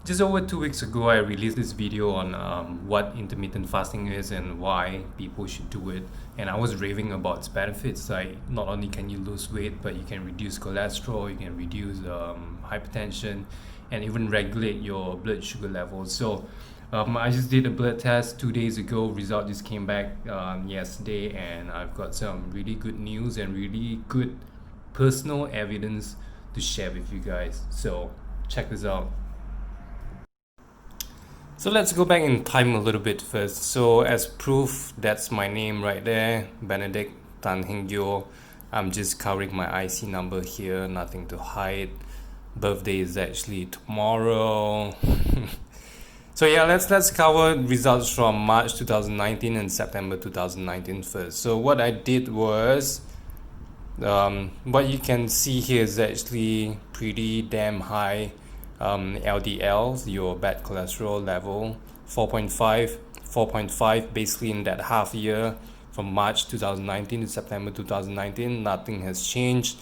Just over 2 weeks ago, I released this video on what intermittent fasting is and why people should do it. And I was raving about its benefits. Like, not only can you lose weight, but you can reduce cholesterol, you can reduce hypertension, and even regulate your blood sugar levels. So, I just did a blood test 2 days ago. Result just came back yesterday, and I've got some really good news and really good personal evidence to share with you guys. So, check this out. So let's go back in time a little bit first. So as proof, that's my name right there, Benedict Tan Heng Gyo. I'm just covering my IC number here, nothing to hide. Birthday is actually tomorrow. So yeah, let's cover results from March 2019 and September 2019 first. So what I did was, what you can see here is actually pretty damn high LDL, your bad cholesterol level, 4.5 basically in that half year from March 2019 to September 2019. Nothing has changed.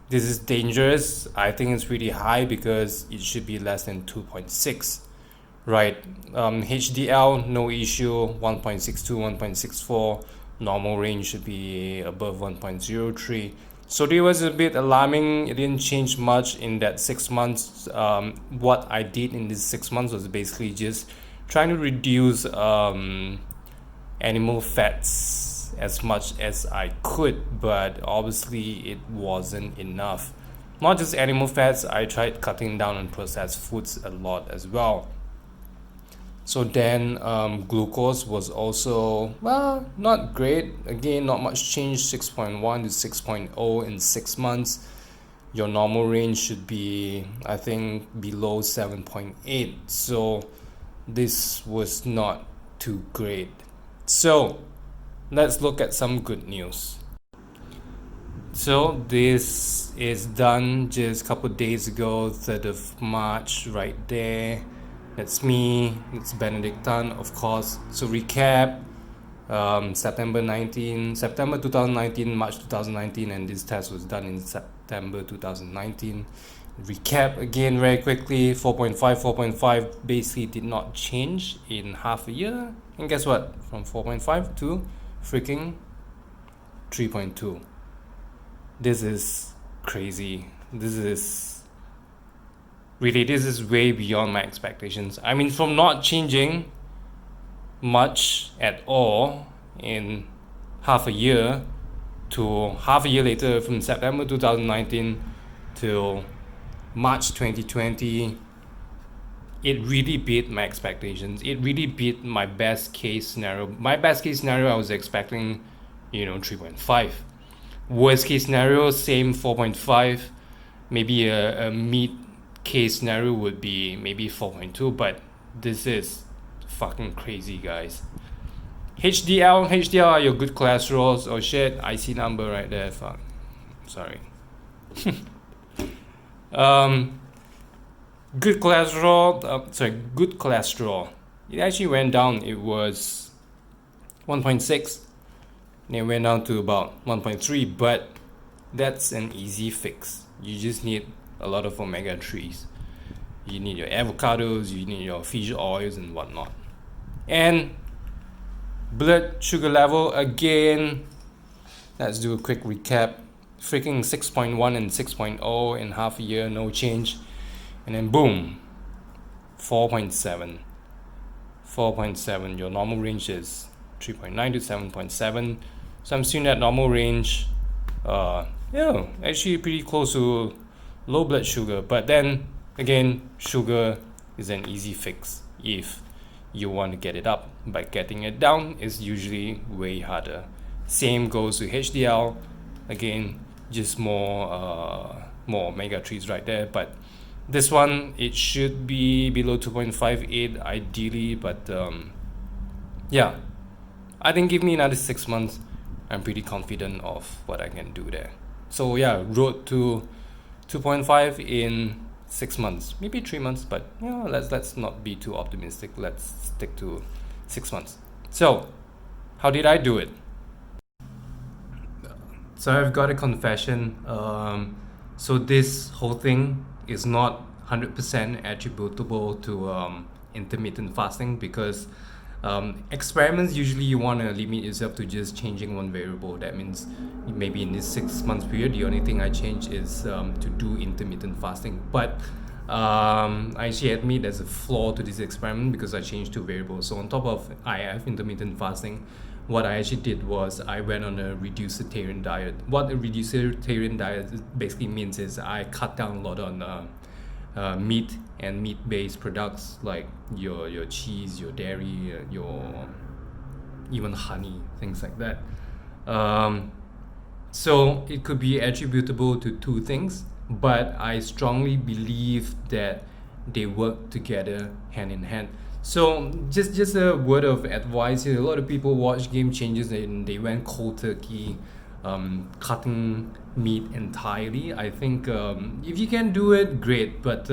This is dangerous. I think it's really high because it should be less than 2.6, right? HDL, no issue, 1.62, 1.64. Normal range should be above 1.03. So it was a bit alarming. It didn't change much in that 6 months. What I did in these 6 months was basically just trying to reduce animal fats as much as I could, but obviously it wasn't enough. Not just animal fats, I tried cutting down on processed foods a lot as well. So then glucose was also, well, not great. Again, not much change, 6.1 to 6.0 in 6 months. Your normal range should be, I think, below 7.8. So this was not too great. So let's look at some good news. So this is done just a couple days ago, 3rd of March, right there. That's me, it's Benedict Tan, of course. So recap, September 2019, March 2019, and this test was done in September 2019. Recap again very quickly, 4.5 basically did not change in half a year. And guess what? From 4.5 to freaking 3.2. This is crazy. This is way beyond my expectations. I mean, from not changing much at all in half a year to half a year later, from September 2019 till March 2020, it really beat my expectations. It really beat my best case scenario. My best case scenario, I was expecting, 3.5. Worst case scenario, same 4.5. Maybe a mid case scenario would be maybe 4.2, but this is fucking crazy, guys. HDL are your good cholesterols. Oh shit, IC number right there. Fuck, sorry. Good cholesterol. It actually went down. It was 1.6. And it went down to about 1.3, but that's an easy fix. You just need a lot of omega-3s. You need your avocados, you need your fish oils and whatnot. And blood sugar level, again, let's do a quick recap. Freaking 6.1 and 6.0 in half a year, no change. And then boom, 4.7. 4.7, your normal range is 3.9 to 7.7. So I'm seeing that normal range, actually pretty close to low blood sugar. But then again, sugar is an easy fix if you want to get it up. But getting it down is usually way harder. Same goes to HDL. Again, just more omega-3s right there. But this one, it should be below 2.58 ideally. But yeah, I think give me another 6 months. I'm pretty confident of what I can do there. So yeah, road to 2.5 in 6 months, maybe 3 months, but let's not be too optimistic. Let's stick to 6 months. So how did I do it? So I've got a confession. So this whole thing is not 100% attributable to intermittent fasting, because experiments usually you want to limit yourself to just changing one variable. That means maybe in this 6 months period, the only thing I change is to do intermittent fasting. But I actually admit there's a flaw to this experiment because I changed two variables. So on top of IF, intermittent fasting, what I actually did was I went on a reducetarian diet. What a reducetarian diet basically means is I cut down a lot on meat and meat-based products like your cheese, your dairy, your even honey, things like that. So it could be attributable to two things, but I strongly believe that they work together hand in hand. So just a word of advice here. A lot of people watch Game Changers and they went cold turkey, cutting meat entirely. I think if you can do it, great. But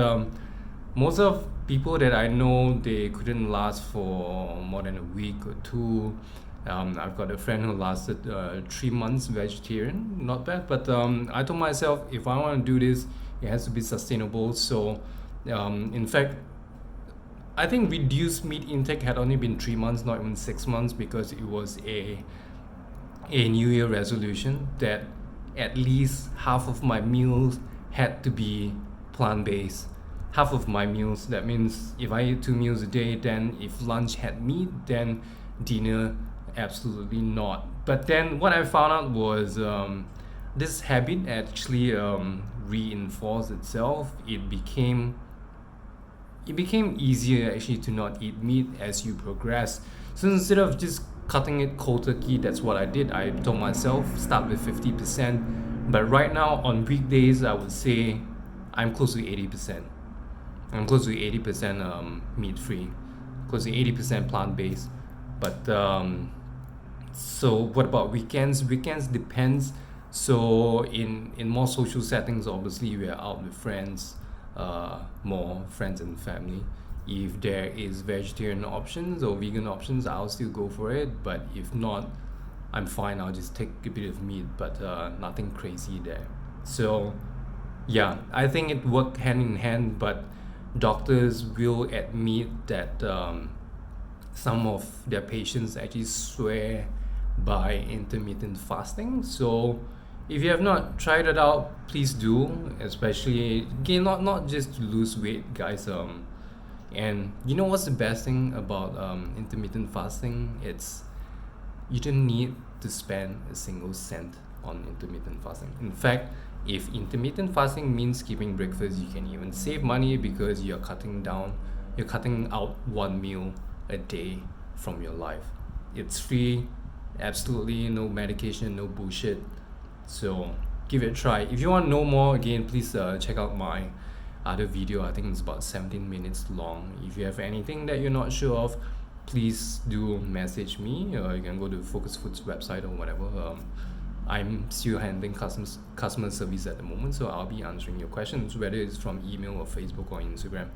most of people that I know, they couldn't last for more than a week or two. I've got a friend who lasted 3 months vegetarian, not bad. But I told myself, if I want to do this, it has to be sustainable. So in fact, I think reduced meat intake had only been 3 months, not even 6 months, because it was a New Year resolution that at least half of my meals had to be plant-based. Half of my meals, that means if I eat 2 meals a day, then if lunch had meat, then dinner absolutely not. But then what I found out was this habit actually reinforced itself. It became easier actually to not eat meat as you progress. So instead of just cutting it cold turkey, that's what I did. I told myself start with 50%, but right now on weekdays I would say I'm close to 80%. I'm close to 80% meat free, close to 80% plant based. But so what about weekends? Weekends depends. So in more social settings, obviously we are out with friends, more friends and family. If there is vegetarian options or vegan options, I'll still go for it. But if not, I'm fine. I'll just take a bit of meat, but nothing crazy there. So yeah, I think it worked hand in hand. But doctors will admit that some of their patients actually swear by intermittent fasting. So if you have not tried it out, please do. Especially again, not just to lose weight, guys. And you know what's the best thing about intermittent fasting? It's you don't need to spend a single cent on intermittent fasting. In fact, if intermittent fasting means skipping breakfast, you can even save money because you're cutting out one meal a day from your life. It's free, absolutely no medication, no bullshit. So give it a try. If you want to know more, again, please check out my other video. I think it's about 17 minutes long. If you have anything that you're not sure of, please do message me. You can go to Focus Foods website or whatever. I'm still handling customer service at the moment, so I'll be answering your questions, whether it's from email or Facebook or Instagram.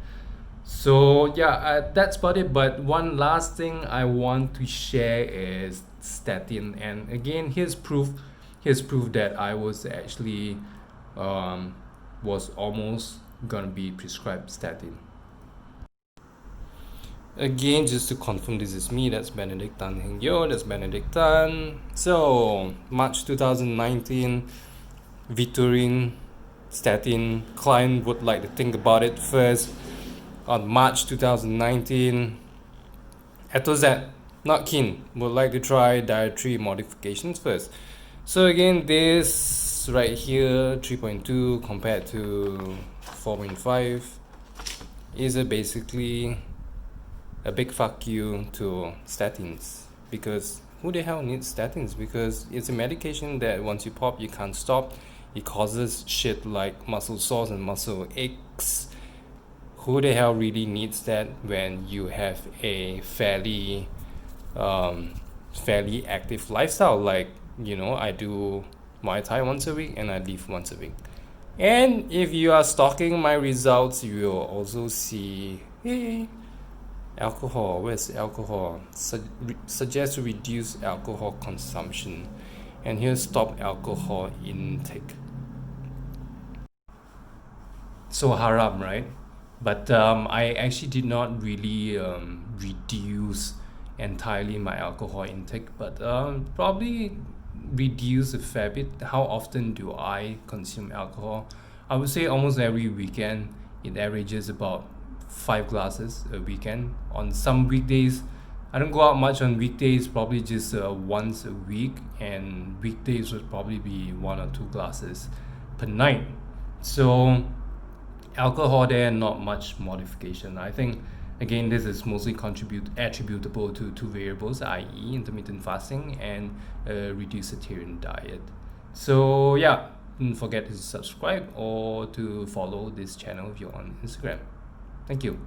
So yeah, that's about it. But one last thing I want to share is statin. And again, here's proof that I was actually was almost gonna be prescribed statin. Again, just to confirm, this is me. That's Benedict Tan Heng Yo. That's Benedict Tan. So March 2019, Viturin statin. Client would like to think about it first. On March 2019, Atozet, not keen, would like to try dietary modifications first. So again, this right here, 3.2 compared to 4.5, is basically a big fuck you to statins, because who the hell needs statins? Because it's a medication that once you pop, you can't stop. It causes shit like muscle sores and muscle aches. Who the hell really needs that when you have a fairly active lifestyle? Like, I do Muay Thai once a week and I lift once a week. And if you are stalking my results, you will also see alcohol. Where's alcohol? Suggest to reduce alcohol consumption. And here's stop alcohol intake. So haram, right? But I actually did not really reduce entirely my alcohol intake, but probably reduce a fair bit. How often do I consume alcohol? I would say almost every weekend. It averages about 5 glasses a weekend. On some weekdays, I don't go out much on weekdays, probably just once a week, and weekdays would probably be 1 or 2 glasses per night. So alcohol there, not much modification. I think again this is mostly attributable to two variables, i.e. intermittent fasting and a reducetarian diet. So yeah, don't forget to subscribe or to follow this channel if you're on Instagram. Thank you.